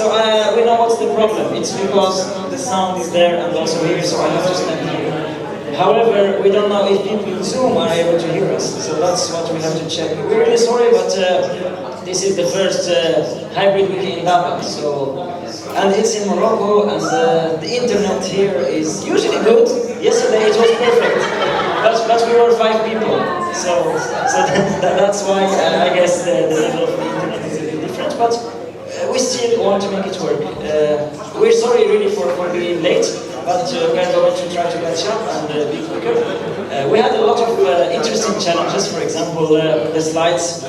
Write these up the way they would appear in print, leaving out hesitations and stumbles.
So we know what's the problem. It's because the sound is there and also here, so I have to stand here. However, we don't know if people in Zoom are able to hear us, so that's what we have to check. We're really sorry, but this is the first hybrid Wiki Indaba, and it's in Morocco, and the internet here is usually good. Yesterday it was perfect, but we were 5 people, so that's why I guess the level of the internet is a bit different, but we still want to make it work. We're sorry really for being late, but we are going to try to catch up and be quicker. We had a lot of interesting challenges. For example, the slides.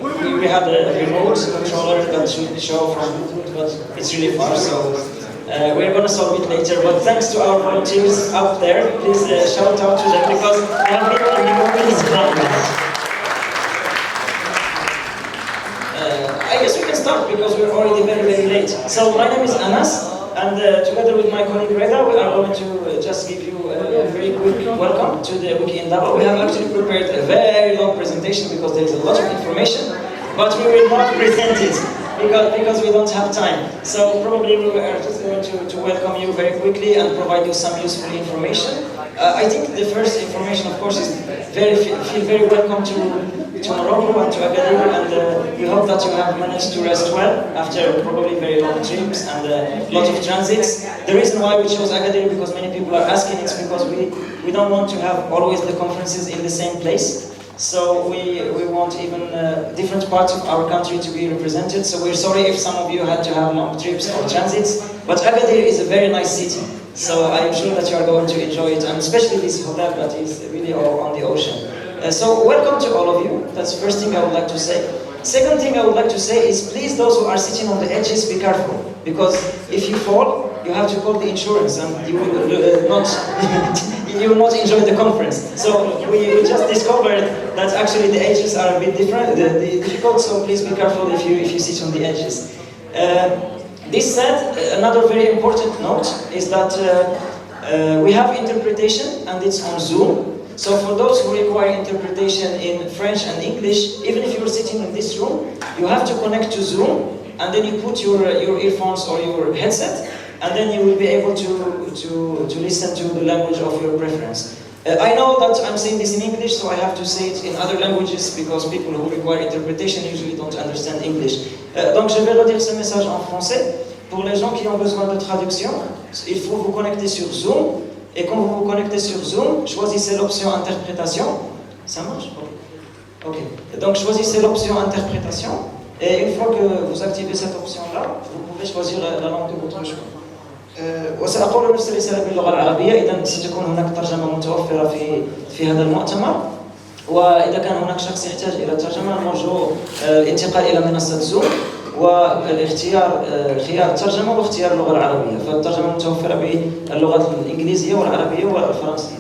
We had a remote controller that should show from Bluetooth, but it's really far, so we're going to solve it later. But thanks to our volunteers up there, please shout out to them because they have been on the movies. I guess we can start because we're already very, very late. So my name is Anass, and together with my colleague Reda, we are going to just give you a very quick welcome to the Wiki Indaba. We have actually prepared a very long presentation because there is a lot of information, but we will not present it because we don't have time. So probably we are just going to welcome you very quickly and provide you some useful information. I think the first information, of course, is feel very welcome to Morocco and to Agadir, and we hope that you have managed to rest well after probably very long trips and lots of transits. The reason why we chose Agadir, because many people are asking, it's because we don't want to have always the conferences in the same place. So we want even different parts of our country to be represented. So we're sorry if some of you had to have long trips or transits, but Agadir is a very nice city. So I'm sure that you are going to enjoy it, and especially this hotel that is really on the ocean. So welcome to all of you. That's the first thing I would like to say. Second thing I would like to say is please those who are sitting on the edges be careful, because if you fall, you have to call the insurance and you will not enjoy the conference. So we just discovered that actually the edges are a bit difficult, so please be careful if you sit on the edges. This said, another very important note is that we have interpretation and it's on Zoom. So for those who require interpretation in French and English, even if you're sitting in this room, you have to connect to Zoom, and then you put your earphones or your headset, and then you will be able to listen to the language of your preference. I know that I'm saying this in English, so I have to say it in other languages because people who require interpretation usually don't understand English. Donc je vais redire ce message en français. Pour les gens qui ont besoin de traduction, il faut vous connecter sur Zoom. Et quand vous vous connectez sur Zoom, choisissez l'option interprétation. Ça marche? Ok. Donc choisissez l'option interprétation. Et une fois que vous activez cette option-là, vous pouvez choisir la langue de votre choix. وسأقول نفس الرسالة باللغة العربية. إذا ستكون هناك ترجمة متوفرة في هذا المؤتمر. وإذا كان هناك شخص يحتاج إلى الترجمة نرجو الانتقال إلى منصة زوم والاختيار خيار الترجمة واختيار اللغة العربية. فالترجمة متوفرة باللغة الإنجليزية والعربية والفرنسية.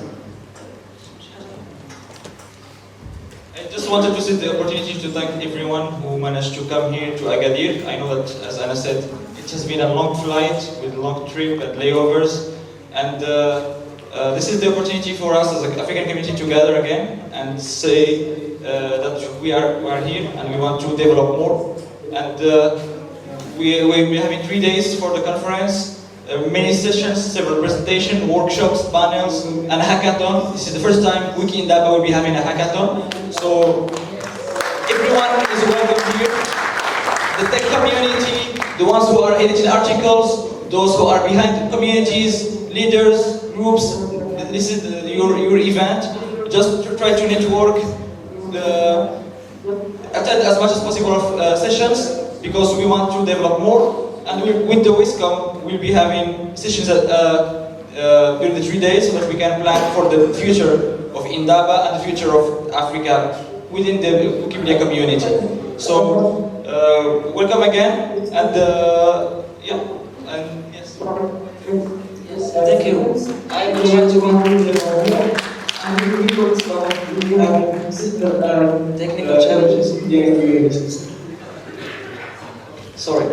I just wanted to take the opportunity to thank everyone who managed to come here to Agadir. I know that, as Anna said, it has been a long flight with a long trip and layovers, and this is the opportunity for us as an African community to gather again and say that we are here and we want to develop more. And we'll be having 3 days for the conference, many sessions, several presentations, workshops, panels, and a hackathon. This is the first time Wiki Indaba will be having a hackathon. So everyone is welcome here. The tech community, the ones who are editing articles, those who are behind the communities, leaders, groups, this is your event. Just try to network, attend as much as possible of sessions, because we want to develop more. And with the WISCOM, we'll be having sessions during the 3 days so that we can plan for the future of Indaba and the future of Africa within the Wikimedia community. So, welcome again, and yeah, and yes. Yes, thank you. I will try to conclude technical challenges. Sorry.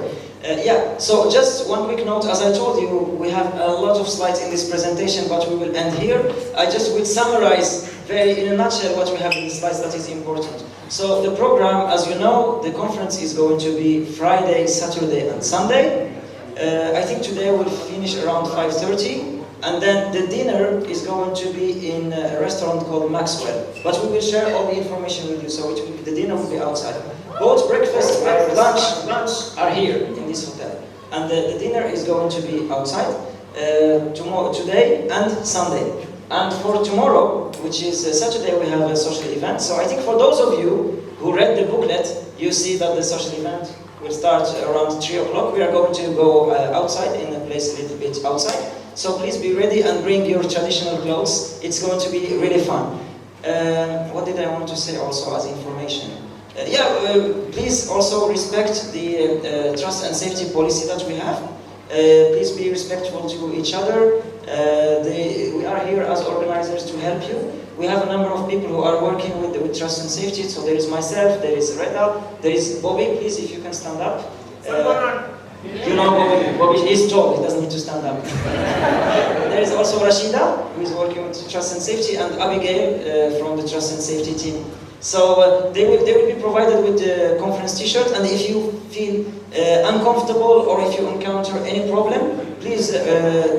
Yeah, so just one quick note. As I told you, we have a lot of slides in this presentation, but we will end here. I just will summarize in a nutshell what we have in the slides that is important. So the program, as you know, the conference is going to be Friday, Saturday and Sunday. I think today we'll finish around 5:30, and then the dinner is going to be in a restaurant called Maxwell. But we will share all the information with you, so the dinner will be outside. Both breakfast and lunch are here in this hotel, and the dinner is going to be outside today and Sunday. And for tomorrow, which is Saturday, we have a social event. So I think for those of you who read the booklet, you see that the social event will start around 3 o'clock. We are going to go outside in a place a little bit outside. So please be ready and bring your traditional clothes. It's going to be really fun. What did I want to say also as information? Please also respect the trust and safety policy that we have. Please be respectful to each other. We are here as organizers to help you. We have a number of people who are working with trust and safety. So there is myself, there is Reda, there is Bobby. Please, if you can stand up. You know Bobby is tall, he doesn't need to stand up. There is also Rashida, who is working with trust and safety, and Abigail from the trust and safety team. So they will be provided with the conference t-shirt, and if you feel uncomfortable or if you encounter any problem, please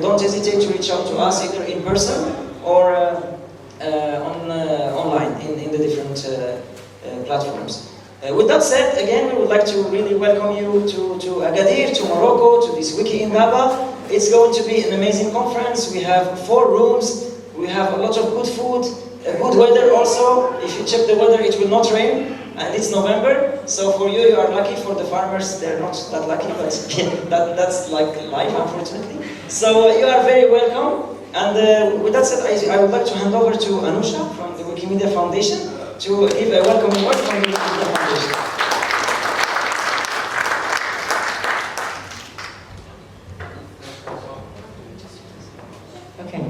don't hesitate to reach out to us either in person or online in the different platforms. With that said, again, we would like to really welcome you to Agadir, to Morocco, to this Wiki Indaba. It's going to be an amazing conference. We have 4 rooms, we have a lot of good food, good weather also. If you check the weather, it will not rain, and it's November. So for you, you are lucky. For the farmers, they're not that lucky, but that's like life, unfortunately. So you are very welcome. And with that said, I would like to hand over to Anusha from the Wikimedia Foundation to give a welcoming word from the Wikimedia Foundation. Okay.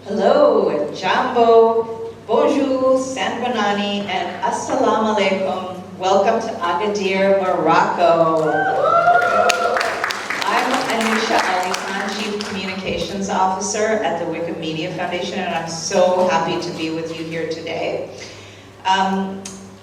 Hello, Jambo, bonjour, San Banani, and assalamu alaikum. Welcome to Agadir, Morocco. I'm Anusha Alikhan, Chief Communications Officer at the Wikimedia Foundation, and I'm so happy to be with you here today.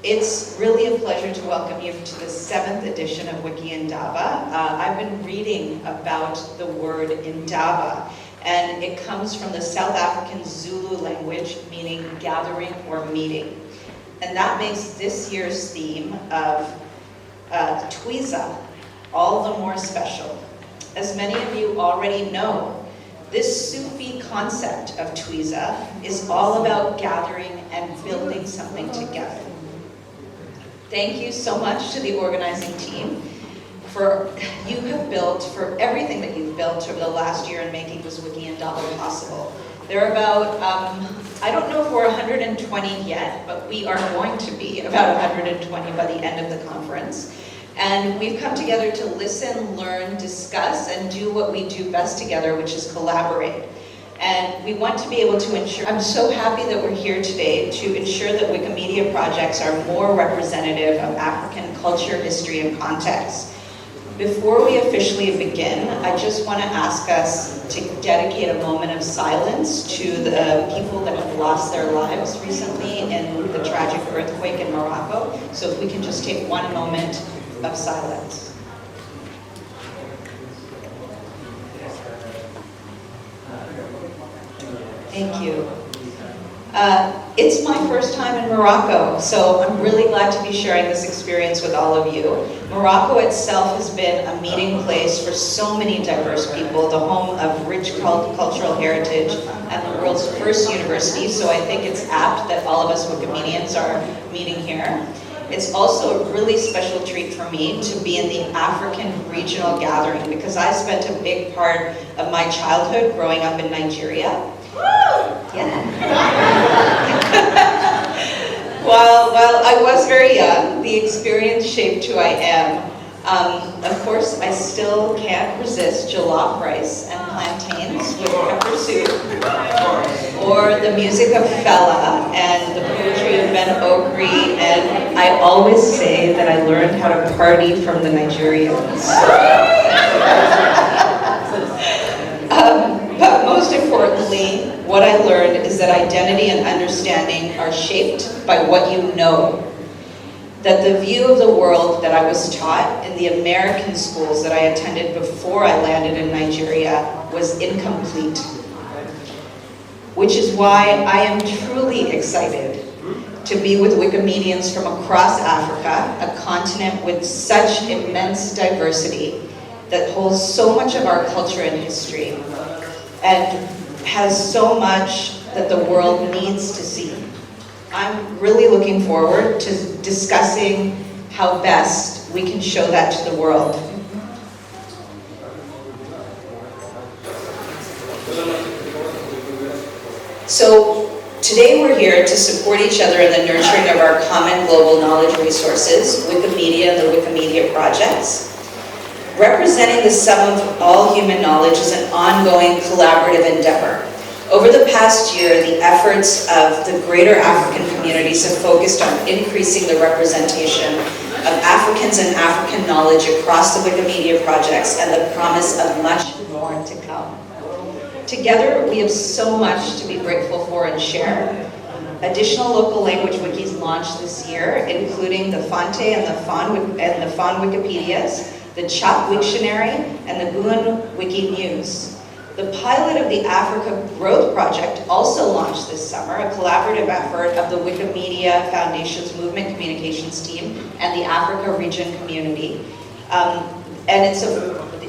It's really a pleasure to welcome you to the 7th edition of Wiki Indaba. I've been reading about the word Indaba, and it comes from the South African Zulu language, meaning gathering or meeting. And that makes this year's theme of Twiza all the more special. As many of you already know, this Sufi concept of Twiza is all about gathering and building something together. Thank you so much to the organizing team for everything that you've built over the last year in making this Wiki Indaba possible. There are about, I don't know if we're 120 yet, but we are going to be about 120 by the end of the conference. And we've come together to listen, learn, discuss, and do what we do best together, which is collaborate. And we want to be able to ensure, I'm so happy that we're here today to ensure that Wikimedia projects are more representative of African culture, history, and context. Before we officially begin, I just want to ask us to dedicate a moment of silence to the people that have lost their lives recently in the tragic earthquake in Morocco. So if we can just take one moment of silence. Thank you. It's my first time in Morocco, so I'm really glad to be sharing this experience with all of you. Morocco itself has been a meeting place for so many diverse people, the home of rich cultural heritage and the world's first university, so I think it's apt that all of us Wikimedians are meeting here. It's also a really special treat for me to be in the African regional gathering because I spent a big part of my childhood growing up in Nigeria. Yeah. While I was very young, the experience shaped who I am. Of course, I still can't resist jollof rice and plantains with pepper soup, or the music of Fela and the poetry of Ben Okri, and I always say that I learned how to party from the Nigerians. But most importantly, what I learned is that identity and understanding are shaped by what you know. That the view of the world that I was taught in the American schools that I attended before I landed in Nigeria was incomplete. Which is why I am truly excited to be with Wikimedians from across Africa, a continent with such immense diversity that holds so much of our culture and history, and has so much that the world needs to see. I'm really looking forward to discussing how best we can show that to the world. So today we're here to support each other in the nurturing of our common global knowledge resources, Wikimedia and the Wikimedia projects. Representing the sum of all human knowledge is an ongoing collaborative endeavor. Over the past year, the efforts of the greater African communities have focused on increasing the representation of Africans and African knowledge across the Wikimedia projects, and the promise of much more to come. Together, we have so much to be grateful for and share. Additional local language wikis launched this year, including the Fante and the Fon Wikipedias, the Chop Wiktionary, and the Buon Wiki News. The pilot of the Africa Growth Project also launched this summer, a collaborative effort of the Wikimedia Foundation's Movement Communications team and the Africa region community. And it's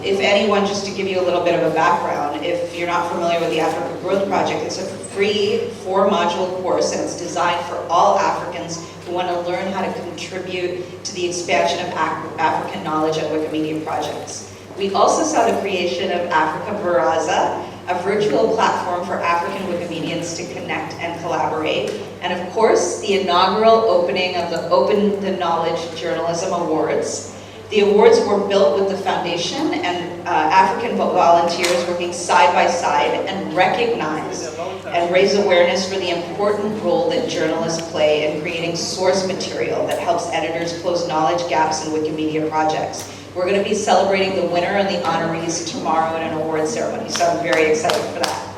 if anyone, just to give you a little bit of a background, if you're not familiar with the Africa Growth Project, it's a free 4-module course, and it's designed for all Africans who want to learn how to contribute to the expansion of African knowledge at Wikimedia projects. We also saw the creation of Africa Baraza, a virtual platform for African Wikimedians to connect and collaborate. And of course, the inaugural opening of the Open the Knowledge Journalism Awards. The awards were built with the foundation and African volunteers working side by side, and recognize and raise awareness for the important role that journalists play in creating source material that helps editors close knowledge gaps in Wikimedia projects. We're going to be celebrating the winner and the honorees tomorrow in an award ceremony, so I'm very excited for that.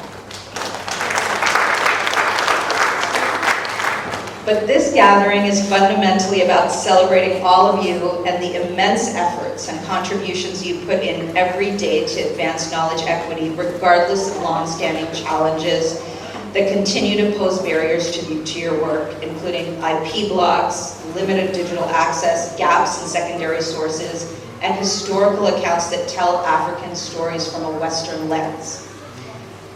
But this gathering is fundamentally about celebrating all of you and the immense efforts and contributions you put in every day to advance knowledge equity, regardless of long-standing challenges that continue to pose barriers to your work, including IP blocks, limited digital access, gaps in secondary sources, and historical accounts that tell African stories from a Western lens.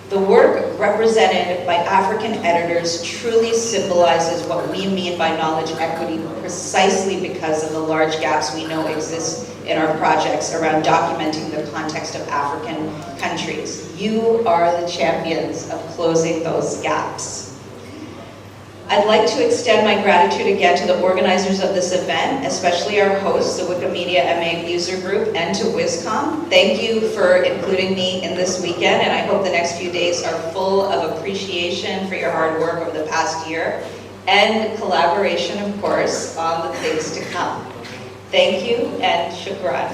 The work represented by African editors truly symbolizes what we mean by knowledge equity, precisely because of the large gaps we know exist in our projects around documenting the context of African countries. You are the champions of closing those gaps. I'd like to extend my gratitude again to the organizers of this event, especially our hosts, the Wikimedia MA user group, and to WisCom. Thank you for including me in this weekend, and I hope the next few days are full of appreciation for your hard work over the past year, and collaboration, of course, on the things to come. Thank you, and shukran.